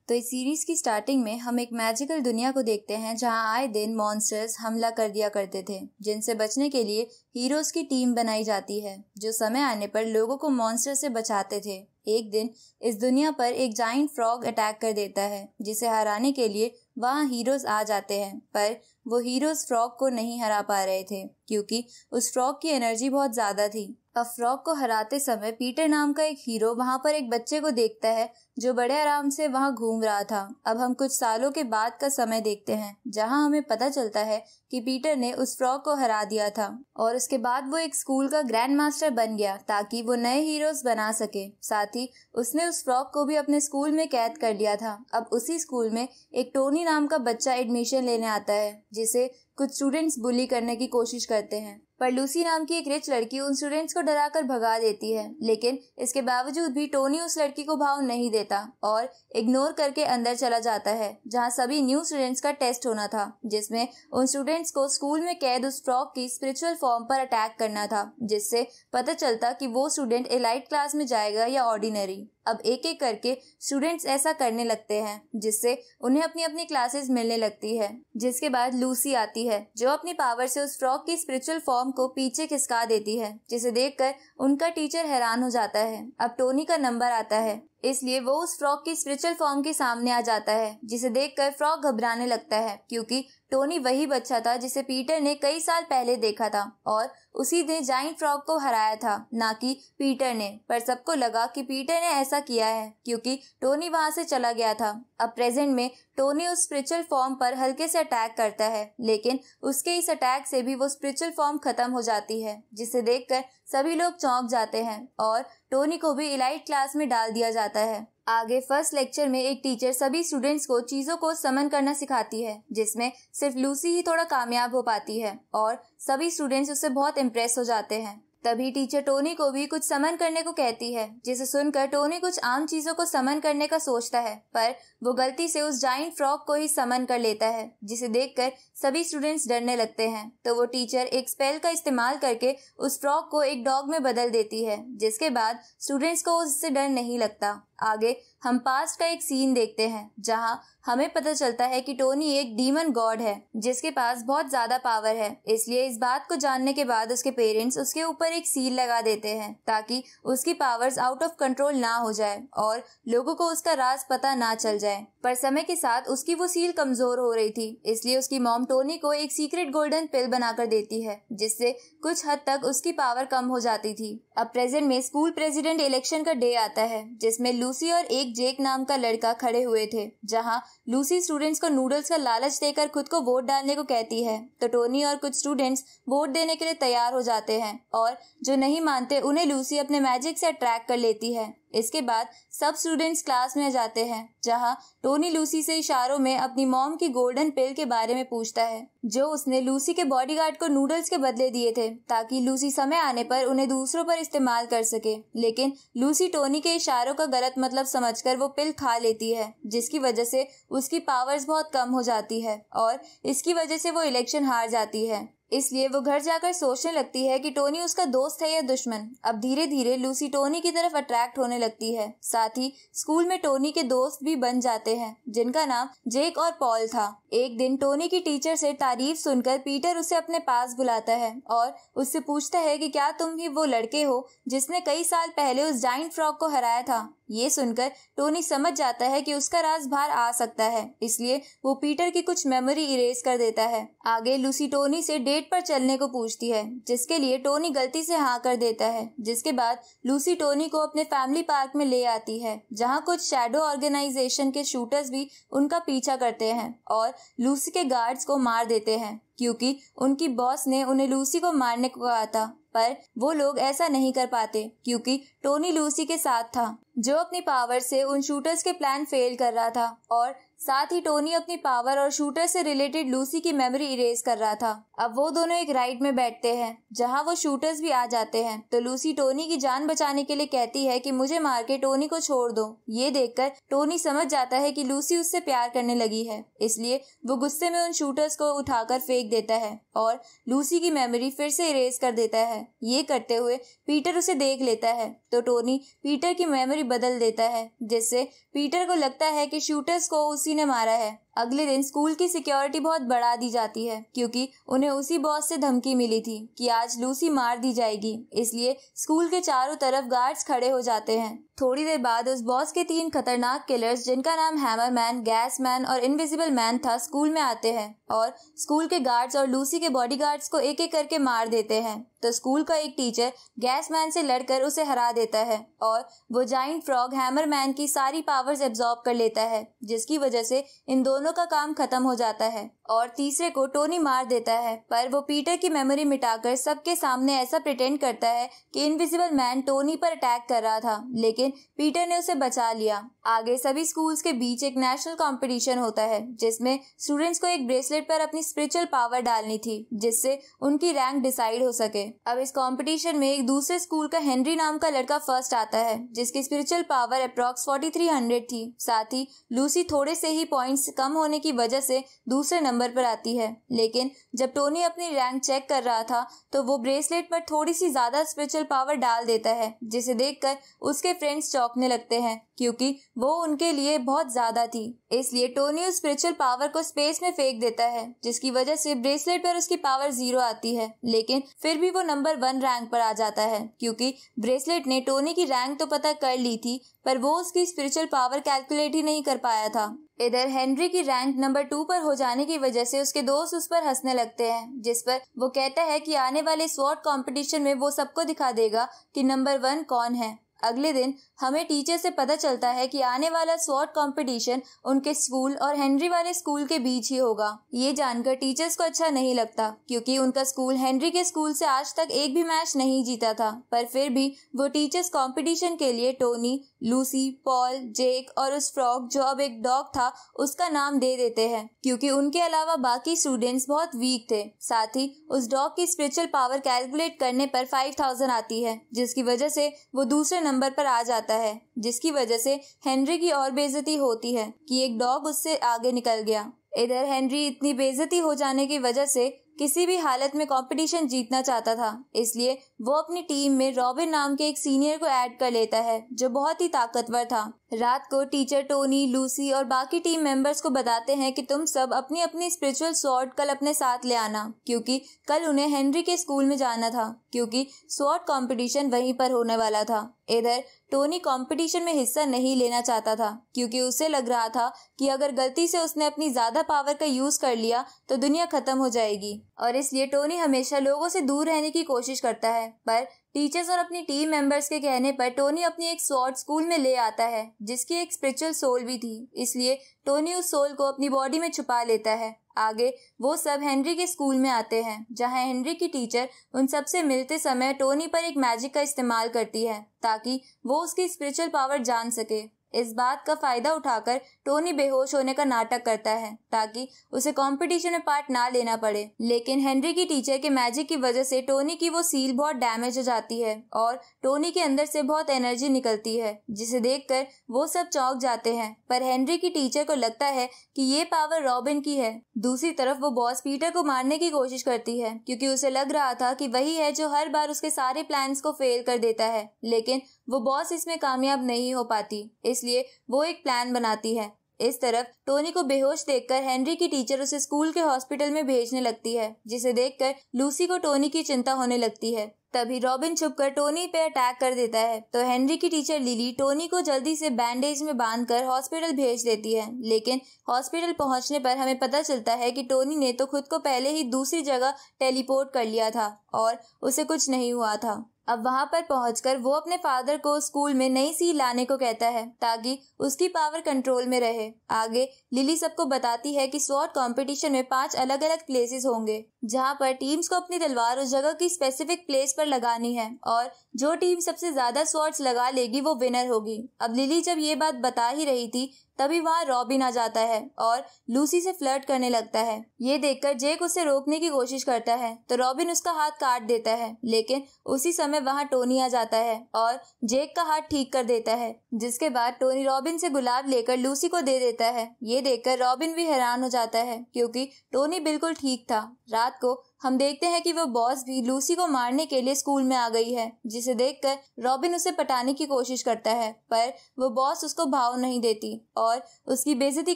तो इस सीरीज की स्टार्टिंग में हम एक मैजिकल दुनिया को देखते हैं जहां आए दिन मॉन्स्टर्स हमला कर दिया करते थे, जिनसे बचने के लिए हीरोज की टीम बनाई जाती है जो समय आने पर लोगों को मॉन्स्टर से बचाते थे। एक दिन इस दुनिया पर एक जाइंट फ्रॉग अटैक कर देता है, जिसे हराने के लिए वहां हीरोज आ जाते हैं, पर वो हीरोज फ्रॉग को नहीं हरा पा रहे थे क्योंकि उस फ्रॉग की एनर्जी बहुत ज्यादा थी। अब फ्रॉग को हराते समय पीटर नाम का एक हीरो वहां पर एक बच्चे को देखता है जो बड़े आराम से वहां घूम रहा था। अब हम कुछ सालों के बाद का समय देखते हैं जहां हमें पता चलता है कि पीटर ने उस फ्रॉग को हरा दिया था और उसके बाद वो एक स्कूल का ग्रैंड मास्टर बन गया ताकि वो नए हीरोज बना सके। साथ ही उसने उस फ्रॉग को भी अपने स्कूल में कैद कर लिया था। अब उसी स्कूल में एक टोनी नाम का बच्चा एडमिशन लेने आता है जिसे कुछ स्टूडेंट्स बुली करने की कोशिश करते हैं, पर लूसी नाम की एक रिच लड़की उन स्टूडेंट्स को डराकर भगा देती है। लेकिन इसके बावजूद भी टोनी उस लड़की को भाव नहीं देता और इग्नोर करके अंदर चला जाता है जहां सभी न्यू स्टूडेंट्स का टेस्ट होना था, जिसमें उन स्टूडेंट्स को स्कूल में कैद उस फ्रॉग की स्पिरिचुअल फॉर्म पर अटैक करना था, जिससे पता चलता कि वो स्टूडेंट एलाइट क्लास में जाएगा या ऑर्डिनरी। अब एक एक करके स्टूडेंट्स ऐसा करने लगते हैं जिससे उन्हें अपनी अपनी क्लासेस मिलने लगती है। जिसके बाद लूसी आती है जो अपनी पावर से उस फ्रॉग की स्पिरिचुअल फॉर्म को पीछे खिसका देती है, जिसे देखकर उनका टीचर हैरान हो जाता है। अब टोनी का नंबर आता है, इसलिए वो उस फ्रॉग की स्पिरिचुअल फॉर्म के सामने आ जाता है, जिसे देखकर फ्रॉग घबराने लगता है क्योंकि टोनी वही बच्चा था जिसे पीटर ने कई साल पहले देखा था और उसी ने जाइंट फ्रॉग को हराया था, ना कि पीटर ने। पर सबको लगा कि पीटर ने ऐसा किया है क्योंकि टोनी वहां से चला गया था। अब प्रेजेंट में टोनी उस स्पिरिचुअल फॉर्म पर हल्के से अटैक करता है, लेकिन उसके इस अटैक से भी वो स्पिरिचुअल फॉर्म खत्म हो जाती है, जिसे देखकर सभी लोग चौंक जाते हैं और टोनी को भी इलाइट क्लास में डाल दिया जाता है। आगे फर्स्ट लेक्चर में एक टीचर सभी स्टूडेंट्स को चीजों को समन करना सिखाती है, जिसमें सिर्फ लूसी ही थोड़ा कामयाब हो पाती है और सभी स्टूडेंट्स उससे बहुत इम्प्रेस हो जाते हैं। तभी टीचर टोनी को भी कुछ समन करने को कहती है, जिसे सुनकर टोनी कुछ आम चीजों को समन करने का सोचता है, पर वो गलती से उस जाइंट फ्रॉग को ही समन कर लेता है, जिसे देखकर सभी स्टूडेंट्स डरने लगते हैं। तो वो टीचर एक स्पेल का इस्तेमाल करके उस फ्रॉग को एक डॉग में बदल देती है, जिसके बाद स्टूडेंट्स को उससे डर नहीं लगता। आगे हम पास्ट का एक सीन देखते हैं जहां हमें पता चलता है कि टोनी एक डीमन गॉड है जिसके पास बहुत ज्यादा पावर है। इसलिए इस बात को जानने के बाद उसके पेरेंट्स उसके ऊपर एक सील लगा देते हैं ताकि उसकी पावर्स आउट ऑफ कंट्रोल ना हो जाए और लोगों को उसका राज पता ना चल जाए। पर समय के साथ उसकी वो सील कमजोर हो रही थी, इसलिए उसकी मॉम टोनी को एक सीक्रेट गोल्डन पिल बनाकर देती है, जिससे कुछ हद तक उसकी पावर कम हो जाती थी। अब प्रेजेंट में स्कूल प्रेसिडेंट इलेक्शन का डे आता है, जिसमें लूसी और एक जेक नाम का लड़का खड़े हुए थे। जहां लूसी स्टूडेंट्स को नूडल्स का लालच देकर खुद को वोट डालने को कहती है, तो टोनी और कुछ स्टूडेंट्स वोट देने के लिए तैयार हो जाते हैं और जो नहीं मानते उन्हें लूसी अपने मैजिक से अट्रैक्ट कर लेती है। इसके बाद सब स्टूडेंट्स क्लास में जाते हैं जहां टोनी लूसी से इशारों में अपनी मॉम की गोल्डन पिल के बारे में पूछता है, जो उसने लूसी के बॉडीगार्ड को नूडल्स के बदले दिए थे ताकि लूसी समय आने पर उन्हें दूसरों पर इस्तेमाल कर सके। लेकिन लूसी टोनी के इशारों का गलत मतलब समझकर वो पिल खा लेती है, जिसकी वजह से उसकी पावर्स बहुत कम हो जाती है और इसकी वजह से वो इलेक्शन हार जाती है। इसलिए वो घर जाकर सोचने लगती है कि टोनी उसका दोस्त है या दुश्मन। अब धीरे धीरे लूसी टोनी की तरफ अट्रैक्ट होने लगती है। साथ ही स्कूल में टोनी के दोस्त भी बन जाते हैं जिनका नाम जेक और पॉल था। एक दिन टोनी की टीचर से तारीफ सुनकर पीटर उसे अपने पास बुलाता है और उससे पूछता है कि क्या तुम ही वो लड़के हो जिसने कई साल पहले उस जाइंट फ्रॉग को हराया था। ये सुनकर टोनी समझ जाता है कि उसका राज बाहर आ सकता है, इसलिए वो पीटर की कुछ मेमोरी इरेज कर देता है। आगे लूसी टोनी से डेट पर चलने को पूछती है, जिसके लिए टोनी गलती से हाँ कर देता है। जिसके बाद लूसी टोनी को अपने फैमिली पार्क में ले आती है जहाँ कुछ शैडो ऑर्गेनाइजेशन के शूटर्स भी उनका पीछा करते हैं और लूसी के गार्ड्स को मार देते हैं क्योंकि उनकी बॉस ने उन्हें लूसी को मारने को कहा था। पर वो लोग ऐसा नहीं कर पाते क्योंकि टोनी लूसी के साथ था, जो अपनी पावर से उन शूटर्स के प्लान फेल कर रहा था और साथ ही टोनी अपनी पावर और शूटर से रिलेटेड लूसी की मेमोरी इरेज कर रहा था। अब वो दोनों एक राइड में बैठते हैं जहां वो शूटर्स भी आ जाते हैं, तो लूसी टोनी की जान बचाने के लिए कहती है कि मुझे मार के टोनी को छोड़ दो। ये देखकर टोनी समझ जाता है कि लूसी उससे प्यार करने लगी है, इसलिए वो गुस्से में उन शूटर्स को उठाकर फेंक देता है और लूसी की मेमोरी फिर से इरेज कर देता है। ये करते हुए पीटर उसे देख लेता है, तो टोनी पीटर की मेमोरी बदल देता है, जिससे पीटर को लगता है कि शूटर्स को उसी ने मारा है। अगले दिन स्कूल की सिक्योरिटी बहुत बढ़ा दी जाती है क्योंकि उन्हें उसी बॉस से धमकी मिली थी कि आज लूसी मार दी जाएगी, इसलिए स्कूल के चारों तरफ गार्ड्स खड़े हो जाते हैं। थोड़ी देर बाद उस बॉस के 3 खतरनाक किलर्स जिनका नाम हैमर मैन, गैस मैन और इनविजिबल मैन था स्कूल में आते हैं और स्कूल के गार्ड्स और लूसी के बॉडीगार्ड्स को एक एक करके मार देते हैं। तो स्कूल का एक टीचर गैस मैन से लड़कर उसे हरा देता है और वो जाइंट फ्रॉग हैमर मैन की सारी पावर्स एब्जॉर्ब कर लेता है, जिसकी वजह से इन दोनों का काम खत्म हो जाता है और तीसरे को टोनी मार देता है। पर वो पीटर की मेमोरी मिटाकर सबके सामने ऐसा प्रिटेंड करता है कि इनविजिबल मैन टोनी पर अटैक कर रहा था, लेकिन पीटर ने उसे बचा लिया। आगे सभी स्कूल्स के बीच एक नेशनल कंपटीशन होता है जिसमें स्टूडेंट्स को एक ब्रेसलेट पर अपनी स्पिरिचुअल पावर डालनी थी जिससे उनकी रैंक डिसाइड हो सके। अब इस कंपटीशन में एक दूसरे स्कूल का हेनरी नाम का लड़का फर्स्ट आता है जिसकी स्पिरिचुअल पावर अप्रॉक्स 4300 थी। साथ ही लूसी थोड़े से ही पॉइंट्स कम होने की वजह से दूसरे नंबर पर आती है, लेकिन जब टोनी अपनी रैंक चेक कर रहा था तो वो ब्रेसलेट पर थोड़ी सी ज्यादा स्पिरिचुअल पावर डाल देता है, जिसे देखकर उसके फ्रेंड्स चौंकने लगते हैं क्योंकि वो उनके लिए बहुत ज्यादा थी। इसलिए टोनी उस स्पिरिचुअल पावर को स्पेस में फेंक देता है, जिसकी वजह से ब्रेसलेट पर उसकी पावर 0 आती है, लेकिन फिर भी वो नंबर 1 रैंक पर आ जाता है क्योंकि ब्रेसलेट ने टोनी की रैंक तो पता कर ली थी पर वो उसकी स्पिरिचुअल पावर कैलकुलेट ही नहीं कर पाया था। इधर हेनरी की रैंक नंबर 2 पर हो जाने की वजह से उसके दोस्त उस पर हंसने लगते हैं, जिस पर वो कहता है कि आने वाले स्वॉर्ड कंपटीशन में वो सबको दिखा देगा कि नंबर 1 कौन है। अगले दिन हमें टीचर से पता चलता है कि आने वाला स्वॉर्ड कंपटीशन उनके स्कूल और हेनरी वाले स्कूल के बीच ही होगा। ये जानकर टीचर्स को अच्छा नहीं लगता क्योंकि उनका स्कूल हेनरी के स्कूल से आज तक एक भी मैच नहीं जीता था, पर फिर भी वो टीचर्स कंपटीशन के लिए टोनी, लूसी, पॉल, जेक और उस फ्रॉग जो अब एक डॉग था उसका नाम दे देते हैं क्योंकि उनके अलावा बाकी स्टूडेंट्स बहुत वीक थे। साथ ही उस डॉग की स्पिरिचुअल पावर कैलकुलेट करने पर 5000 आती है, जिसकी वजह से वो दूसरे नंबर पर आ जाता है, जिसकी वजह से हेनरी की और बेइज्जती होती है कि एक डॉग उससे आगे निकल गया। इधर हेनरी इतनी बेइज्जती हो जाने की वजह से किसी भी हालत में कंपटीशन जीतना चाहता था, इसलिए वो अपनी टीम में रॉबिन नाम के एक सीनियर को ऐड कर लेता है जो बहुत ही ताकतवर था। रात को टीचर टोनी, लूसी और बाकी टीम मेंबर्स को बताते हैं कि तुम सब अपनी अपनी स्पिरिचुअल स्वॉर्ड कल अपने साथ ले आना क्योंकि कल उन्हें हेनरी के स्कूल में जाना था क्योंकि स्वॉर्ड कंपटीशन वहीं पर होने वाला था। इधर टोनी कंपटीशन में हिस्सा नहीं लेना चाहता था क्योंकि उसे लग रहा था कि अगर गलती से उसने अपनी ज्यादा पावर का यूज कर लिया तो दुनिया खत्म हो जाएगी और इसलिए टोनी हमेशा लोगों से दूर रहने की कोशिश करता है। पर टीचर्स और अपनी टीम मेंबर्स के कहने पर टोनी अपनी एक स्वॉर्ड स्कूल में ले आता है जिसकी एक स्पिरिचुअल सोल भी थी, इसलिए टोनी उस सोल को अपनी बॉडी में छुपा लेता है। आगे वो सब हेनरी के स्कूल में आते हैं जहां हेनरी की टीचर उन सबसे मिलते समय टोनी पर एक मैजिक का इस्तेमाल करती है ताकि वो उसकी स्पिरिचुअल पावर जान सके। इस बात का फायदा उठाकर टोनी बेहोश होने का नाटक करता है ताकि उसे कंपटीशन में पार्ट ना लेना पड़े, लेकिन हेनरी की टीचर के मैजिक की वजह से टोनी की वो सील बहुत डैमेज हो जाती है और टोनी के अंदर से बहुत एनर्जी निकलती है जिसे देखकर वो सब चौंक जाते हैं। पर हेनरी की टीचर को लगता है कि ये पावर रॉबिन की है। दूसरी तरफ वो बॉस पीटर को मारने की कोशिश करती है क्योंकि उसे लग रहा था कि वही है जो हर बार उसके सारे प्लान्स को फेल कर देता है, लेकिन वो बॉस इसमें कामयाब नहीं हो पाती, इसलिए वो एक प्लान बनाती है। इस तरफ टोनी को बेहोश देखकर हेनरी की टीचर उसे स्कूल के हॉस्पिटल में भेजने लगती है, जिसे देखकर लूसी को टोनी की चिंता होने लगती है। तभी रॉबिन छुपकर टोनी पे अटैक कर देता है तो हेनरी की टीचर लिली टोनी को जल्दी से बैंडेज में बांधकर हॉस्पिटल भेज देती है, लेकिन हॉस्पिटल पहुंचने पर हमें पता चलता है कि टोनी ने तो खुद को पहले ही दूसरी जगह टेलीपोर्ट कर लिया था और उसे कुछ नहीं हुआ था। अब वहां पर पहुंचकर वो अपने फादर को स्कूल में नई सील लाने को कहता है ताकि उसकी पावर कंट्रोल में रहे। आगे लिली सबको बताती है कि स्वॉर्ड कंपटीशन में 5 अलग अलग प्लेसेस होंगे जहां पर टीम्स को अपनी तलवार उस जगह की स्पेसिफिक प्लेस पर लगानी है और जो टीम सबसे ज्यादा स्वॉर्ड्स लगा लेगी वो विनर होगी। अब लिली जब ये बात बता ही रही थी तभी वहाँ रॉबिन आ जाता है और लूसी से फ्लर्ट करने लगता है। ये देखकर जेक उसे रोकने की कोशिश करता है तो रॉबिन उसका हाथ काट देता है, लेकिन उसी समय वहाँ टोनी आ जाता है और जेक का हाथ ठीक कर देता है, जिसके बाद टोनी रॉबिन से गुलाब लेकर लूसी को दे देता है। ये देखकर रॉबिन भी हैरान हो जाता है क्योंकि टोनी बिल्कुल ठीक था। रात को हम देखते हैं कि वो बॉस भी लूसी को मारने के लिए स्कूल में आ गई है, जिसे देखकर रॉबिन उसे पटाने की कोशिश करता है, पर वो बॉस उसको भाव नहीं देती और उसकी बेइज्जती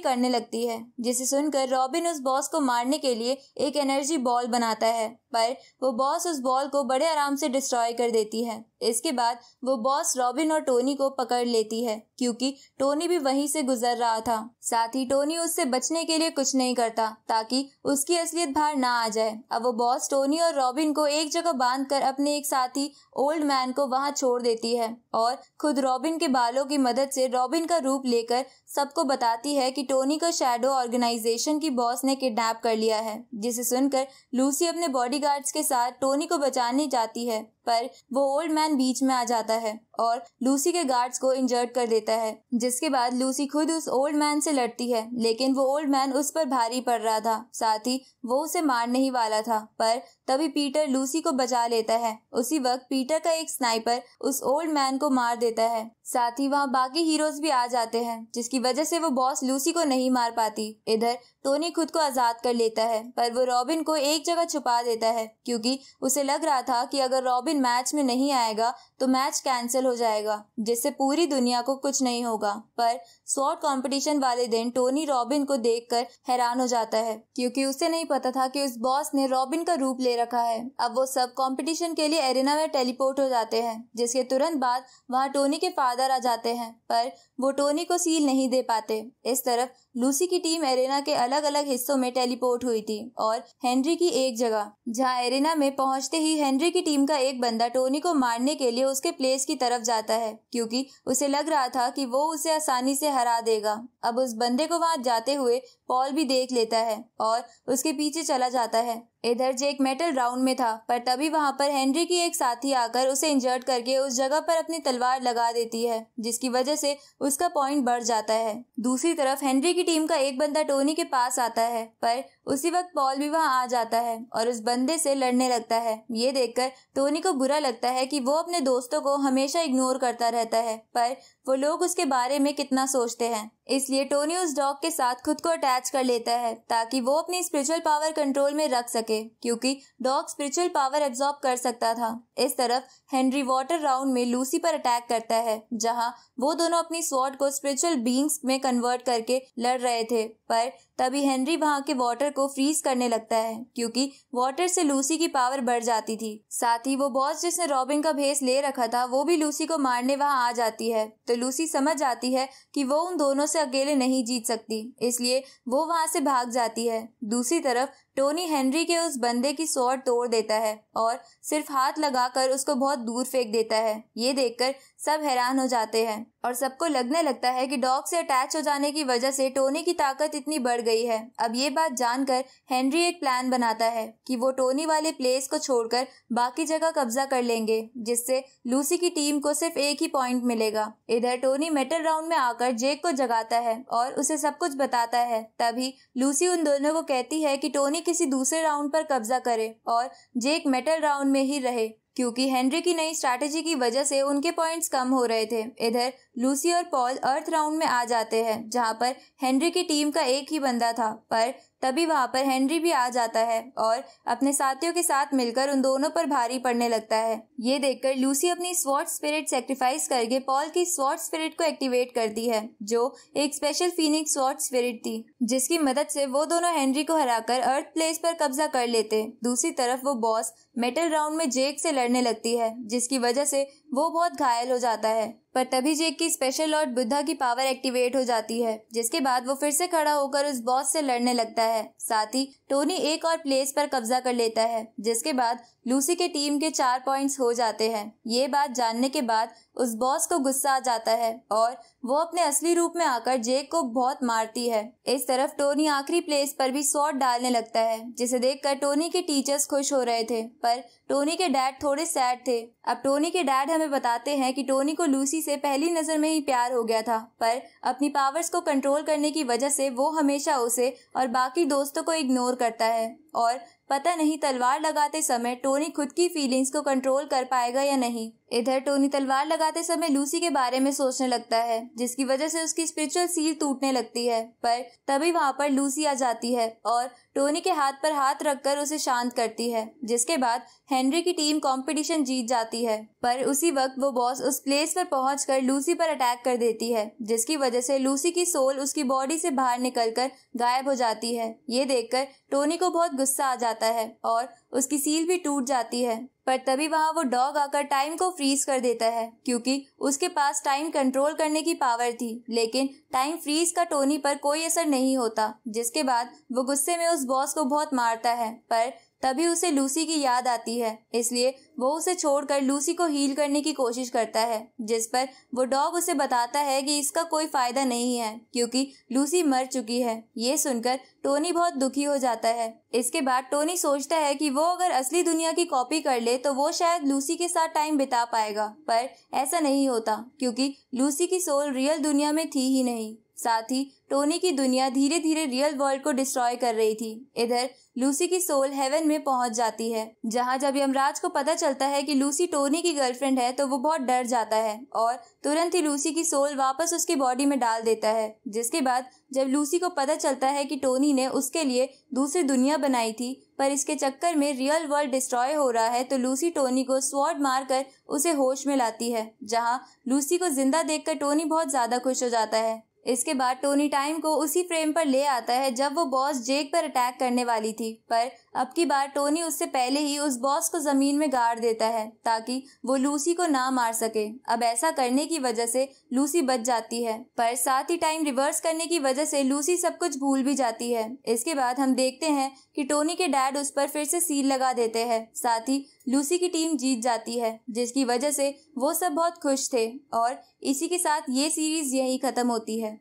करने लगती है, जिसे सुनकर रॉबिन उस बॉस को मारने के लिए एक एनर्जी बॉल बनाता है, पर वो बॉस उस बॉल को बड़े आराम से डिस्ट्रॉय कर देती है। इसके बाद वो बॉस रॉबिन और टोनी को पकड़ लेती है, क्योंकि टोनी भी वहीं से गुजर रहा था। साथ ही टोनी उससे बचने के लिए कुछ नहीं करता ताकि उसकी असलियत बाहर ना आ जाए। अब वो बॉस टोनी और रॉबिन को एक जगह बांधकर अपने एक साथी ओल्ड मैन को वहां छोड़ देती है और खुद रॉबिन के बालों की मदद से रॉबिन का रूप लेकर सबको बताती है कि टोनी को शैडो ऑर्गेनाइजेशन की बॉस ने किडनैप कर लिया है, जिसे सुनकर लूसी अपने बॉडीगार्ड्स के साथ टोनी को बचाने जाती है, पर वो ओल्ड मैन बीच में आ जाता है और लूसी के गार्ड्स को इंजर्ड कर देता है, जिसके बाद लूसी खुद उस ओल्ड मैन से लड़ती है, लेकिन वो ओल्ड मैन उस पर भारी पड़ रहा था। साथ ही वो उसे मारने ही वाला था, पर तभी पीटर लूसी को बचा लेता है। उसी वक्त पीटर का एक स्नाइपर उस ओल्ड मैन को मार देता है। साथ ही वहाँ बाकी हीरोज भी आ जाते हैं, जिसकी वजह से वो बॉस लूसी को नहीं मार पाती। इधर टोनी खुद को आजाद कर लेता है, पर वो रॉबिन को एक जगह छुपा देता है, क्योंकि उसे लग रहा था कि अगर रॉबिन मैच में नहीं आएगा तो मैच कैंसिल हो जाएगा, जिससे पूरी दुनिया को कुछ नहीं होगा। पर स्वॉर्ड कंपटीशन वाले दिन टोनी रॉबिन को देखकर हैरान हो जाता है, क्योंकि उसे नहीं पता था कि उस बॉस ने रॉबिन का रूप ले रखा है। अब वो सब कंपटीशन के लिए एरिना में टेलीपोर्ट हो जाते हैं, जिसके तुरंत बाद वहाँ टोनी के फादर आ जाते हैं, पर वो टोनी को सील नहीं दे पाते। इस तरफ लूसी की टीम एरिना के अलग अलग हिस्सों में टेलीपोर्ट हुई थी और हेनरी की एक जगह, जहां एरिना में पहुंचते ही हेनरी की टीम का एक बंदा टोनी को मारने के लिए उसके प्लेस की तरफ जाता है, क्योंकि उसे लग रहा था कि वो उसे आसानी से हरा देगा। अब उस बंदे को वहां जाते हुए पॉल भी देख लेता है और उसके पीछे चला जाता है। इधर जेक मेटल राउंड में था, पर तभी वहां पर हेनरी की एक साथी आकर उसे इंजर्ड करके उस जगह पर अपनी तलवार लगा देती है, जिसकी वजह से उसका पॉइंट बढ़ जाता है। दूसरी तरफ हेनरी की टीम का एक बंदा टोनी के पास आता है, पर उसी वक्त पॉल भी वहां आ जाता है और उस बंदे से लड़ने लगता है। ये देखकर टोनी को बुरा लगता है कि वो अपने दोस्तों को हमेशा इग्नोर करता रहता है, पर वो लोग उसके बारे में कितना सोचते हैं। इसलिए टोनी उस डॉग के साथ खुद को अटैच कर लेता है ताकि वो अपनी स्पिरिचुअल पावर कंट्रोल में रख सके, क्योंकि डॉग स्पिरिचुअल पावर एब्जॉर्ब कर सकता था। इस तरफ हेनरी वाटर राउंड में लूसी पर अटैक करता है, जहां वो दोनों अपनी स्वॉर्ड को स्पिरिचुअल बीइंग्स में कन्वर्ट करके लड़ रहे थे, पर तभी हेनरी वहां के वाटर को फ्रीज करने लगता है, क्योंकि वाटर से लूसी की पावर बढ़ जाती थी। साथ ही वो बॉस जिसने रॉबिन का भेस ले रखा था, वो भी लूसी को मारने वहां आ जाती है। तो लूसी समझ जाती है कि वो उन दोनों से अकेले नहीं जीत सकती, इसलिए वो वहां से भाग जाती है। दूसरी तरफ टोनी हेनरी के उस बंदे की स्वॉर्ड तोड़ देता है और सिर्फ हाथ लगाकर उसको बहुत दूर फेंक देता है। ये देखकर सब हैरान हो जाते हैं और सबको लगने लगता है कि डॉग से अटैच हो जाने की वजह से टोनी की ताकत इतनी बढ़ गई है। अब ये बात जानकर हेनरी एक प्लान बनाता है कि वो टोनी वाले प्लेस को छोड़कर बाकी जगह कब्जा कर लेंगे, जिससे लूसी की टीम को सिर्फ एक ही पॉइंट मिलेगा। इधर टोनी मेटल राउंड में आकर जेक को जगाता है और उसे सब कुछ बताता है। तभी लूसी उन दोनों को कहती है कि टोनी किसी दूसरे राउंड पर कब्जा करे और जेक मेटल राउंड में ही रहे, क्योंकि हेनरी की नई स्ट्रैटेजी की वजह से उनके पॉइंट्स कम हो रहे थे। इधर लूसी और पॉल अर्थ राउंड में आ जाते हैं, जहां पर हेनरी की टीम का एक ही बंदा था, पर तभी वहां पर हेनरी भी आ जाता है और अपने साथियों के साथ मिलकर उन दोनों पर भारी पड़ने लगता है। ये देखकर लूसी अपनी स्वॉर्ड स्पिरिट सैक्रिफाइस करके पॉल की स्वॉर्ड स्पिरिट को एक्टिवेट करती है, जो एक स्पेशल फीनिक्स स्वॉर्ड स्पिरिट थी, जिसकी मदद से वो दोनों हेनरी को हराकर अर्थ प्लेस पर कब्जा कर लेते। दूसरी तरफ वो बॉस मेटल राउंड में जेक से लड़ने लगती है, जिसकी वजह से वो बहुत घायल हो जाता है, पर तभी जेक की स्पेशल लॉर्ड बुद्धा की पावर एक्टिवेट हो जाती है, जिसके बाद वो फिर से खड़ा होकर उस बॉस से लड़ने लगता है। साथ ही टोनी एक और प्लेस पर कब्जा कर लेता है, जिसके बाद लूसी के टीम के 4 पॉइंट्स हो जाते हैं। ये बात जानने के बाद उस बॉस को गुस्सा आ जाता है और वो अपने असली रूप में आकर जेक को बहुत मारती है। इस तरफ टोनी आखिरी प्लेस पर भी स्वॉर्ड डालने लगता है, जिसे देखकर टोनी के टीचर्स खुश हो रहे थे, पर टोनी के डैड थोड़े सैड थे। अब टोनी के डैड हमें बताते हैं कि टोनी को लूसी से पहली नजर में ही प्यार हो गया था, पर अपनी पावर्स को कंट्रोल करने की वजह से वो हमेशा उसे और बाकी दोस्तों को इग्नोर करता है। और पता नहीं तलवार लगाते समय टोनी खुद की फीलिंग्स को कंट्रोल कर पाएगा या नहीं। इधर टोनी तलवार लगाते समय लूसी के बारे में सोचने लगता है, जिसकी वजह से उसकी स्पिरिचुअल सील टूटने लगती है। पर तभी वहाँ पर लूसी आ जाती है और टोनी के हाथ पर हाथ रखकर उसे शांत करती है, जिसके बाद हेनरी की टीम कंपटीशन जीत जाती है। पर उसी वक्त वो बॉस उस प्लेस पर पहुंचकर लूसी पर अटैक कर देती है, जिसकी वजह से लूसी की सोल उसकी बॉडी से बाहर निकलकर गायब हो जाती है। ये देखकर टोनी को बहुत गुस्सा आ जाता है और उसकी सील भी टूट जाती है। पर तभी वहाँ वो डॉग आकर टाइम को फ्रीज कर देता है, क्योंकि उसके पास टाइम कंट्रोल करने की पावर थी। लेकिन टाइम फ्रीज का टोनी पर कोई असर नहीं होता, जिसके बाद वो गुस्से में उस बॉस को बहुत मारता है। पर तभी उसे लूसी की याद आती है, इसलिए वो उसे छोड़कर लूसी को हील करने की कोशिश करता है, जिस पर वो डॉग उसे बताता है कि इसका कोई फायदा नहीं है, क्योंकि लूसी मर चुकी है। ये सुनकर टोनी बहुत दुखी हो जाता है। इसके बाद टोनी सोचता है कि वो अगर असली दुनिया की कॉपी कर ले तो वो शायद लूसी के साथ टाइम बिता पाएगा, पर ऐसा नहीं होता, क्योंकि लूसी की सोल रियल दुनिया में थी ही नहीं। साथ ही टोनी की दुनिया धीरे धीरे रियल वर्ल्ड को डिस्ट्रॉय कर रही थी। इधर लूसी की सोल हेवन में पहुंच जाती है, जहां जब यमराज को पता चलता है कि लूसी टोनी की गर्लफ्रेंड है तो वो बहुत डर जाता है और तुरंत ही लूसी की सोल वापस उसकी बॉडी में डाल देता है। जिसके बाद जब लूसी को पता चलता है कि टोनी ने उसके लिए दूसरी दुनिया बनाई थी, पर इसके चक्कर में रियल वर्ल्ड डिस्ट्रॉय हो रहा है, तो लूसी टोनी को स्वॉर्ड मारकर उसे होश में लाती है, जहां लूसी को जिंदा देखकर टोनी बहुत ज्यादा खुश हो जाता है। इसके बाद टोनी टाइम को उसी फ्रेम पर ले आता है जब वो बॉस जेक पर अटैक करने वाली थी, पर अब की बार टोनी उससे पहले ही उस बॉस को जमीन में गाड़ देता है ताकि वो लूसी को ना मार सके। अब ऐसा करने की वजह से लूसी बच जाती है, पर साथ ही टाइम रिवर्स करने की वजह से लूसी सब कुछ भूल भी जाती है। इसके बाद हम देखते हैं कि टोनी के डैड उस पर फिर से सील लगा देते हैं। साथ ही लूसी की टीम जीत जाती है, जिसकी वजह से वो सब बहुत खुश थे। और इसी के साथ ये सीरीज यहीं खत्म होती है।